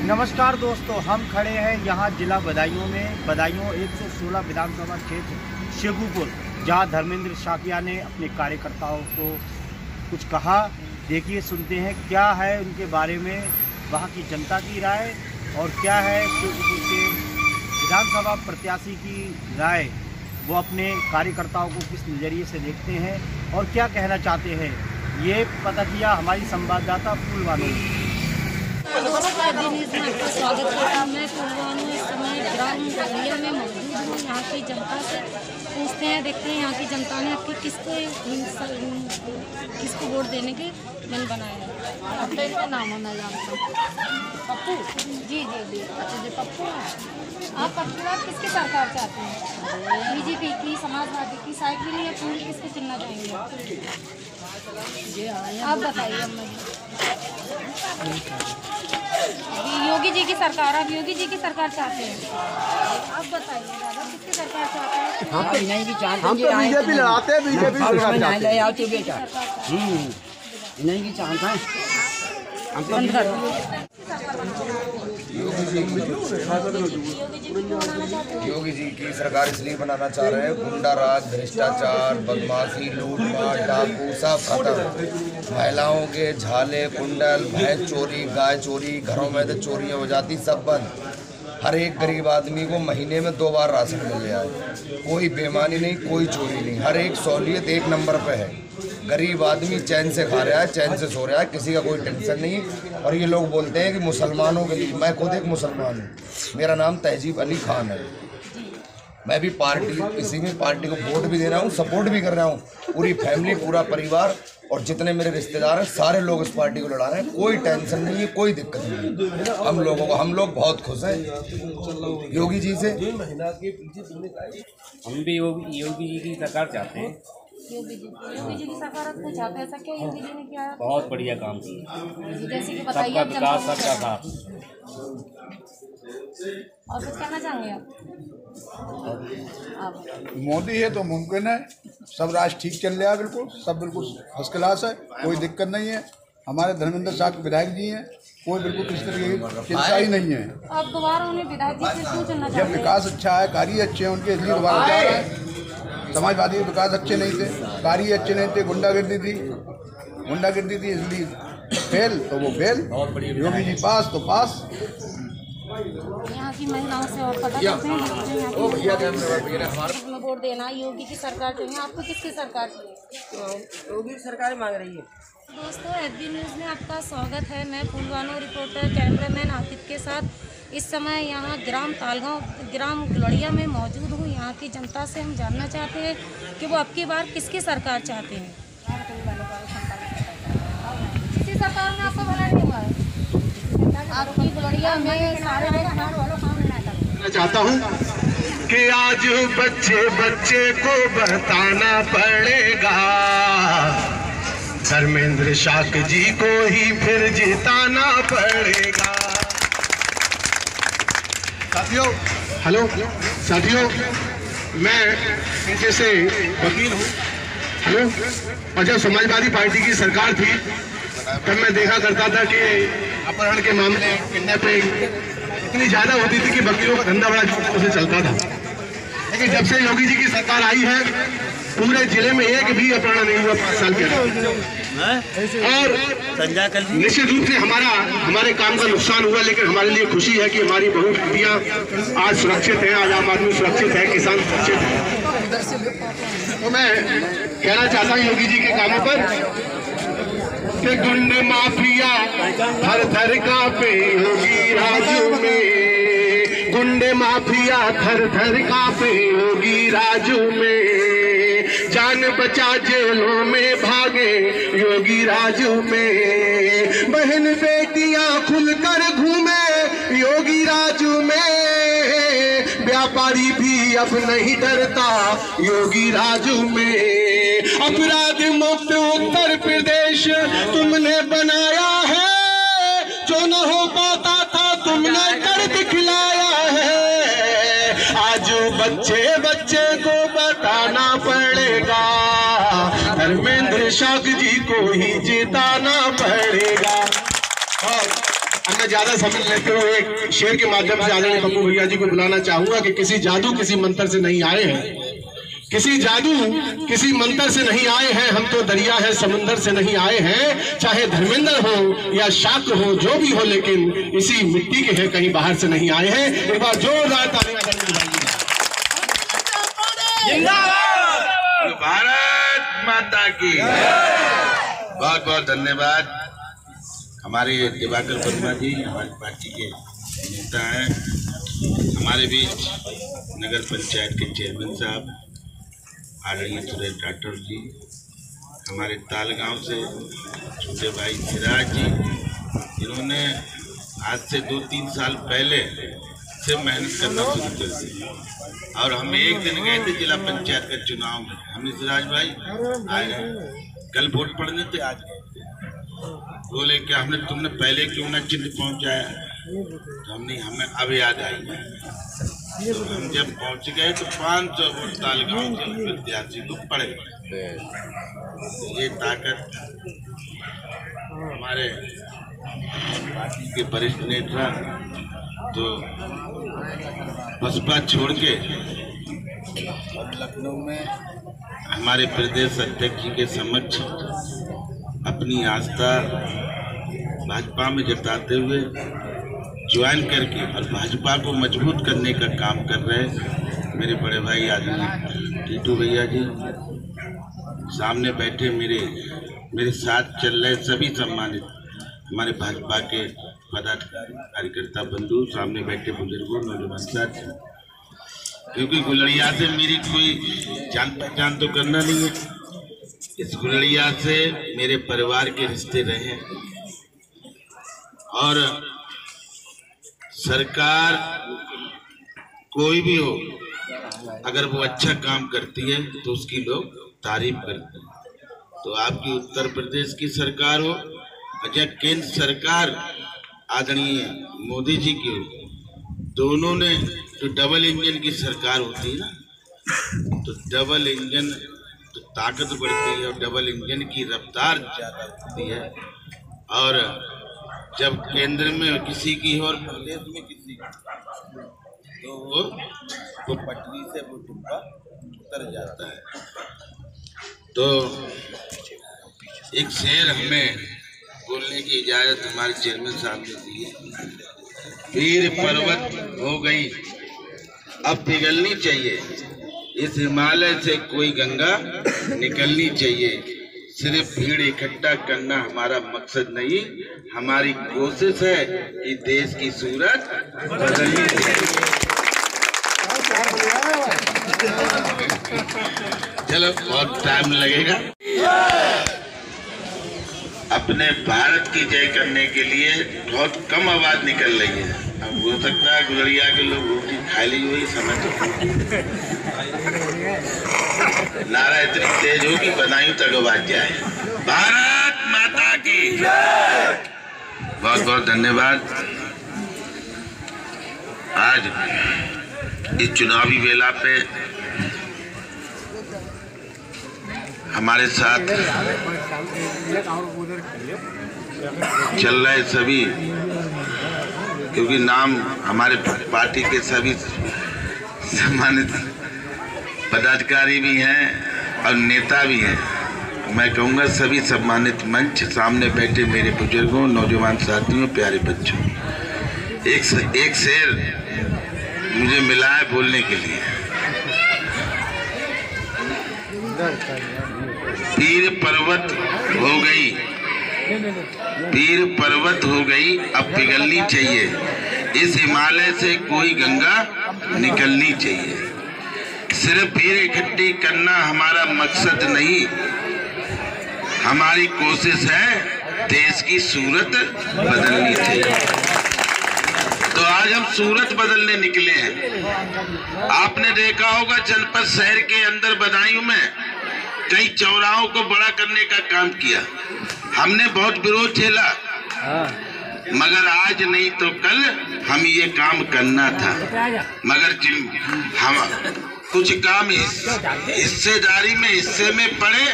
नमस्कार दोस्तों, हम खड़े हैं यहाँ जिला बदायूं में। बदायूं 116 विधानसभा क्षेत्र शेखुपुर, जहाँ धर्मेंद्र शाकिया ने अपने कार्यकर्ताओं को कुछ कहा। देखिए, सुनते हैं क्या है उनके बारे में वहाँ की जनता की राय और क्या है शेखुपुर के विधानसभा प्रत्याशी की राय। वो अपने कार्यकर्ताओं को किस नज़रिए से देखते हैं और क्या कहना चाहते हैं, ये पता किया हमारी संवाददाता फूलवानो। आपका स्वागत करता हूँ। मैं फूलवानो इस समय ग्राम गलिया में मौजूद हूँ। यहाँ की जनता से पूछते हैं, देखते हैं यहाँ की जनता ने आपकी किसको वोट देने के मन बनाया है। अब तो इनका नाम होना जानता हूँ, पप्पू जी। अच्छा जी, पप्पू है। आप पप्पू बार किसकी सरकार चाहते हैं? बीजेपी की, समाजवादी की, साइकिल या पूरी किसको चुनना चाहेंगे? आप बताइए अम्मा जी। योगी जी की सरकार, आप योगी जी की सरकार चाहते हैं? आप बताइए दादा, किसकी सरकार चाहते हैं? हम तो नहीं भी चाहते, हम तो बीजेपी लड़ाते हैं, बीजेपी सरकार चाहते हैं। आओ बेटा, नहीं भी चाहते हैं योगी जी की सरकार इसलिए बनाना चाह रहे हैं, गुंडा राज, भ्रष्टाचार, बदमाशी, लूटमार, डाकू सब खत्म। महिलाओं के झाले, कुंडल, भैंस चोरी, गाय चोरी, घरों में तो चोरियां हो जाती, सब बंद। हर एक गरीब आदमी को महीने में 2 बार राशन मिल रहा है। कोई बेईमानी नहीं, कोई चोरी नहीं, हर एक सहूलियत 1 नंबर पे है। गरीब आदमी चैन से खा रहा है, चैन से सो रहा है, किसी का कोई टेंशन नहीं। और ये लोग बोलते हैं कि मुसलमानों के लिए, मैं खुद एक मुसलमान हूँ, मेरा नाम तहजीब अली खान है। मैं भी इसी में पार्टी को वोट भी दे रहा हूँ, सपोर्ट भी कर रहा हूँ। पूरी फैमिली, पूरा परिवार और जितने मेरे रिश्तेदार हैं, सारे लोग इस पार्टी को लड़ा रहे हैं। कोई टेंशन नहीं है, कोई दिक्कत नहीं है हम लोगों को। हम लोग बहुत खुश हैं योगी जी से। हम भी योगी जी की सरकार चाहते हैं। योगी जी की सरकार को चाहते हैं। ऐसा क्या योगी जी ने किया है? बहुत बढ़िया काम किया, जैसे कि बताइए। सबका विकास, सबका साथ। और कुछ कहना चाहेंगे आप? मोदी है तो मुमकिन है, सब राज ठीक चल रहा है, बिल्कुल सब बिल्कुल फर्स्ट क्लास है, कोई दिक्कत नहीं है। हमारे धर्मेंद्र शाकिया विधायक जी हैं, कोई बिल्कुल किसी तरह की चिंता ही नहीं है। अब दोबारा उन्हें विधायक जी से क्यों चुनना चाहते जब हैं? विकास अच्छा है, कार्य अच्छे हैं उनके, इसलिए दोबारा जा रहा है। समाजवादी के विकास अच्छे नहीं थे, कार्य अच्छे नहीं थे, गुंडागर्दी थी, इसलिए फेल तो वो फेल। योगी जी पास तो पास। यहाँ की महिलाओं से और पता करते हैं वोट देना, योगी की सरकार चाहिए। आपको किसकी सरकार चाहिए? योगी की सरकार मांग रही है। दोस्तों, एसबी न्यूज़ में आपका स्वागत है। मैं फूलवानो रिपोर्टर कैमरामैन आतिफ के साथ इस समय यहाँ ग्राम तालगांव, ग्राम गुलड़िया में मौजूद हूँ। यहाँ की जनता से हम जानना चाहते हैं कि वो अब की बार किसकी सरकार चाहते हैं। किसी सरकार में आपको भला नहीं हुआ है? आपकी गुलड़िया में सारे मैं चाहता हूँ कि आज बच्चे को बताना पड़ेगा, धर्मेंद्र शाकिया जी को ही फिर जिताना पड़ेगा। साथियों, मैं इनके से वकील हूँ। और जब समाजवादी पार्टी की सरकार थी तब मैं देखा करता था कि अपहरण के मामले, किडनैपिंग इतनी ज्यादा होती थी कि वकीलों का धंधा बड़ा जोरों से चलता था। लेकिन जब से योगी जी की सरकार आई है, पूरे जिले में एक भी अपहरण नहीं हुआ 5 साल के अंदर। और निश्चित रूप से हमारे काम का नुकसान हुआ, लेकिन हमारे लिए खुशी है कि हमारी बहू बेटियां आज सुरक्षित हैं, आज आम आदमी सुरक्षित है, किसान सुरक्षित है। तो मैं कहना चाहता हूँ योगी जी के कामों पर कि गुंडे माफिया थर कांपे योगी राजू में, गुंडे माफिया थर कांपे योगी राजू में, जान बचा जेलों में भागे योगी राजू में, बहन बेटियां खुलकर घूमे योगी राजू में, व्यापारी भी अब नहीं डरता योगी राजू में, अपराध मुक्त उत्तर प्रदेश तुमने बनाया है, जो न हो पाता था तुमने कर दिखलाया है। आज बच्चे को बताना पड़ेगा, धर्मेंद्र शाकिया जी को ही जिताना पड़ेगा। और अब मैं ज्यादा समय लेते हुए एक शेर के माध्यम से आदरणीय पप्पू भैया जी को बुलाना चाहूंगा कि किसी जादू किसी मंत्र से नहीं आए हैं, किसी जादू किसी मंत्र से नहीं आए हैं, हम तो दरिया है समुंदर से नहीं आए हैं। चाहे धर्मेंद्र हो या शाक्र हो, जो भी हो, लेकिन इसी मिट्टी के हैं, कहीं बाहर से नहीं आए हैं। एक बार जोरदार तालियां जिंदाबाद। भारत माता की बहुत बहुत धन्यवाद। हमारे दिवाकर वर्मा जी हमारी पार्टी के नेता हैं, हमारे बीच नगर पंचायत के चेयरमैन साहब आदरणीय सुरेश राठौर जी, हमारे तालगांव से छोटे भाई सिराज जी, जिन्होंने आज से 2-3 साल पहले से मेहनत करना शुरू कर दी। और हम एक दिन गए थे जिला पंचायत के चुनाव में, हमने सिराज भाई आए कल वोट पड़ने थे, आज बोले क्या हमने तुमने पहले क्यों ना चिन्ह पहुंचाया, तो हमने हमें अब याद आई। तो हम जब पहुंच गए तो 500 वोट तालगांव के विद्यार्थी को पड़ गए। तो ये ताकत हमारे पार्टी के वरिष्ठ नेता तो बसपा छोड़ के लखनऊ में हमारे प्रदेश अध्यक्ष जी के समक्ष अपनी आस्था भाजपा में जताते हुए ज्वाइन करके और भाजपा को मजबूत करने का काम कर रहे मेरे बड़े भाई आदरणीय टीटू भैया जी, सामने बैठे मेरे साथ चल रहे सभी सम्मानित हमारे भाजपा के पदाधिकारी कार्यकर्ता बंधु, सामने बैठे बुजुर्गों, नौजवान साथी, क्योंकि गुलरिया से मेरी कोई जान पहचान तो करना नहीं है, इस गुलरिया से मेरे परिवार के रिश्ते रहे और सरकार कोई भी हो अगर वो अच्छा काम करती है तो उसकी लोग तारीफ करते हैं। तो आपकी उत्तर प्रदेश की सरकार हो या केंद्र सरकार आदरणीय मोदी जी की हो, दोनों ने तो डबल इंजन की सरकार होती है ना, तो डबल इंजन तो ताकत बढ़ती है और डबल इंजन की रफ्तार ज़्यादा होती है। और जब केंद्र में किसी की और प्रदेश में किसी की, तो वो पटरी से वो डिब्बा उतर जाता है। तो एक शेर हमें बोलने की इजाजत हमारे चेयरमैन साहब ने दी है। वीर पर्वत हो गई अब पिघलनी चाहिए, इस हिमालय से कोई गंगा निकलनी चाहिए। सिर्फ भीड़ इकट्ठा करना हमारा मकसद नहीं, हमारी कोशिश है कि देश की सूरत बदलनी चाहिए। चलो बहुत टाइम लगेगा। अपने भारत की जय करने के लिए बहुत कम आवाज निकल रही है। अब हो सकता है गुलरिया के लोग रोटी खा ली हुई समय तो नारा इतनी तेज हो कि बदायूं तक आवाज जाए। भारत माता की बहुत बहुत धन्यवाद। आज इस चुनावी वेला पे हमारे साथ चल रहे सभी, क्योंकि नाम हमारे पार्टी के सभी सम्मानित पदाधिकारी भी हैं और नेता भी हैं, मैं कहूँगा सभी सम्मानित मंच, सामने बैठे मेरे बुजुर्गों, नौजवान साथियों, प्यारे बच्चों, एक शेर मुझे मिला है बोलने के लिए। पीर पर्वत हो गई, पीर पर्वत हो गई अब पिघलनी चाहिए, इस हिमालय से कोई गंगा निकलनी चाहिए। सिर्फ भीड़ इकट्ठी करना हमारा मकसद नहीं, हमारी कोशिश है देश की सूरत बदलनी चाहिए। तो आज हम सूरत बदलने निकले हैं। आपने देखा होगा जनपद शहर के अंदर बदायूं में कई चौराहों को बड़ा करने का काम किया, हमने बहुत विरोध झेला, मगर आज नहीं तो कल हम ये काम करना था। मगर हम कुछ काम हिस्सेदारी में हिस्से में पड़े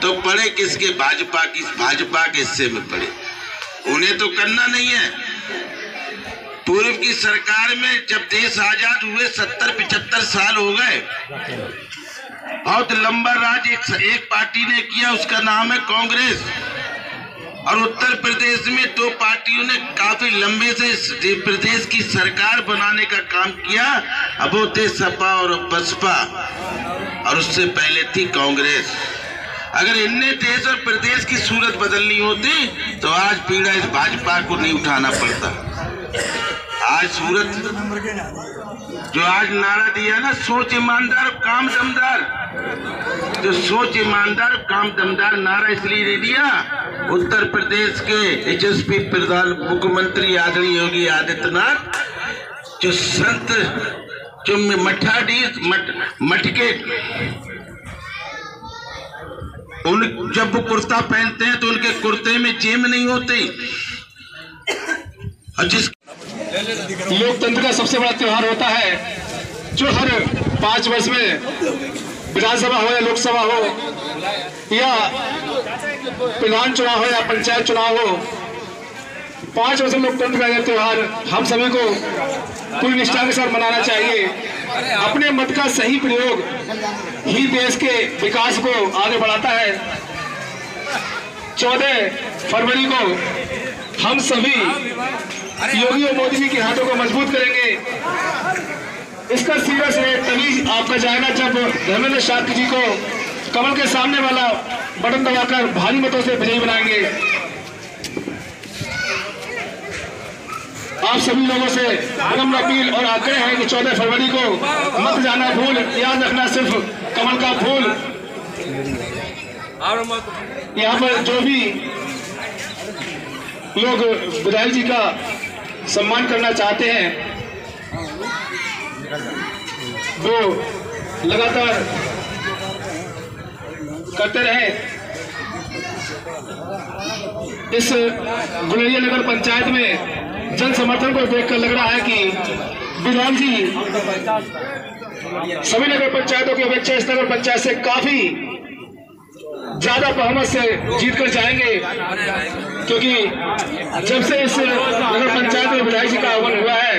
तो पड़े किसके, भाजपा के हिस्से में पड़े, उन्हें तो करना नहीं है। पूर्व की सरकार में जब देश आजाद हुए 70-75 साल हो गए, बहुत लंबा राज एक पार्टी ने किया, उसका नाम है कांग्रेस। और उत्तर प्रदेश में 2 पार्टियों ने काफी लंबे से प्रदेश की सरकार बनाने का काम किया। अब वो थे सपा और बसपा, और उससे पहले थी कांग्रेस। अगर इनने देश और प्रदेश की सूरत बदलनी होती तो आज पीड़ा इस भाजपा को नहीं उठाना पड़ता। आज सूरत जो आज नारा दिया ना, सोच ईमानदार काम दमदार, जो सोच ईमानदार काम दमदार नारा इसलिए दे दिया, उत्तर प्रदेश के यशस्वी प्रधान मुख्यमंत्री आदरणीय योगी आदित्यनाथ जो संत जो मटके उन जब वो कुर्ता पहनते हैं तो उनके कुर्ते में जेब नहीं होती। और जिस लोकतंत्र का सबसे बड़ा त्योहार होता है जो हर 5 वर्ष में विधानसभा हो या लोकसभा हो या प्रधान चुनाव हो या पंचायत चुनाव हो, 5 वर्ष में लोकतंत्र का यह त्योहार हम सभी को पूरी निष्ठा के साथ मनाना चाहिए। अपने मत का सही प्रयोग ही देश के विकास को आगे बढ़ाता है। 14 फरवरी को हम सभी योगी और मोदी जी के हाथों को मजबूत करेंगे। इसका सीधा श्रेय तभी आपका जाएगा जब धर्मेंद्र शाक्य जी को कमल के सामने वाला बटन दबाकर भारी मतों से विजयी बनाएंगे। आप सभी लोगों से विनम्र अपील और आग्रह है कि 14 फरवरी को मत जाना भूल, याद रखना सिर्फ कमल का फूल। यहाँ पर जो भी लोग विधायक जी का सम्मान करना चाहते हैं वो लगातार करते रहे। इस गुलेरिया नगर पंचायत में जन समर्थन को देखकर लग रहा है कि विधायक जी सभी नगर पंचायतों की अपेक्षा इस नगर पंचायत से काफी ज्यादा बहुमत से जीत कर जाएंगे, क्योंकि जब से इस नगर पंचायत में विधायक जी का आगमन हुआ है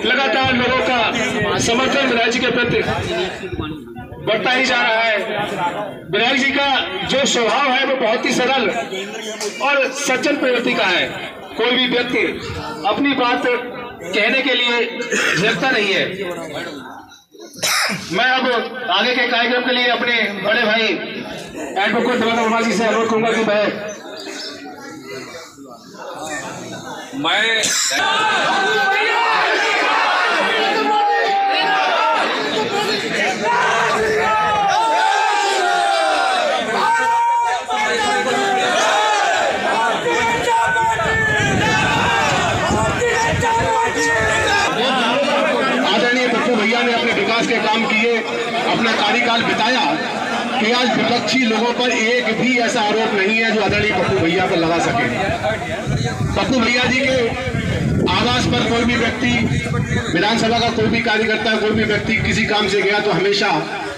लगातार लोगों का समर्थन विधायक जी के प्रति बढ़ता ही जा रहा है। विधायक जी का जो स्वभाव है वो बहुत ही सरल और सज्जन प्रवृत्ति का है। कोई भी व्यक्ति अपनी बात कहने के लिए झिझकता नहीं है। मैं अब आगे के कार्यक्रम के लिए अपने बड़े भाई एडवोकेट देवेंद्र वर्मा जी से अनुरोध करूंगा कि मैं आदरणीय पप्पू भैया ने अपने विकास के काम किए, अपना कार्यकाल बिताया कि आज विपक्षी लोगों पर एक भी ऐसा आरोप नहीं है जो आदरणीय पप्पू भैया पर लगा सके। पप्पू भैया जी के आवास पर कोई भी व्यक्ति, विधानसभा का कोई भी कार्यकर्ता, कोई भी व्यक्ति किसी काम से गया तो हमेशा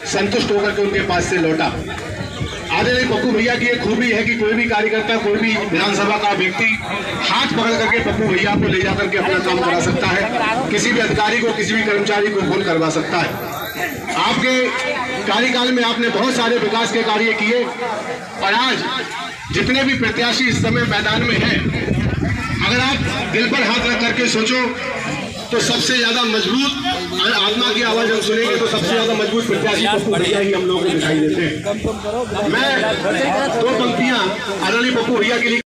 संतुष्ट होकर के उनके पास से लौटा। आदरणीय पप्पू भैया की एक खूबी है कि कोई भी कार्यकर्ता, कोई भी विधानसभा का व्यक्ति हाथ पकड़ करके पप्पू भैया को ले जाकर के अपना काम करा सकता है, किसी भी अधिकारी को, किसी भी कर्मचारी को फोन करवा सकता है। आपके कार्यकाल में आपने बहुत सारे विकास के कार्य किए और आज जितने भी प्रत्याशी इस समय मैदान में हैं, अगर आप दिल पर हाथ रख करके सोचो तो सबसे ज्यादा मजबूत आत्मा की आवाज हम सुनेंगे तो सबसे ज्यादा मजबूत प्रत्याशी पप्पू भैया ही हम लोगों को दिखाई देते हैं। मैं 2 पंक्तियां आदरणीय पप्पू भैया के लिए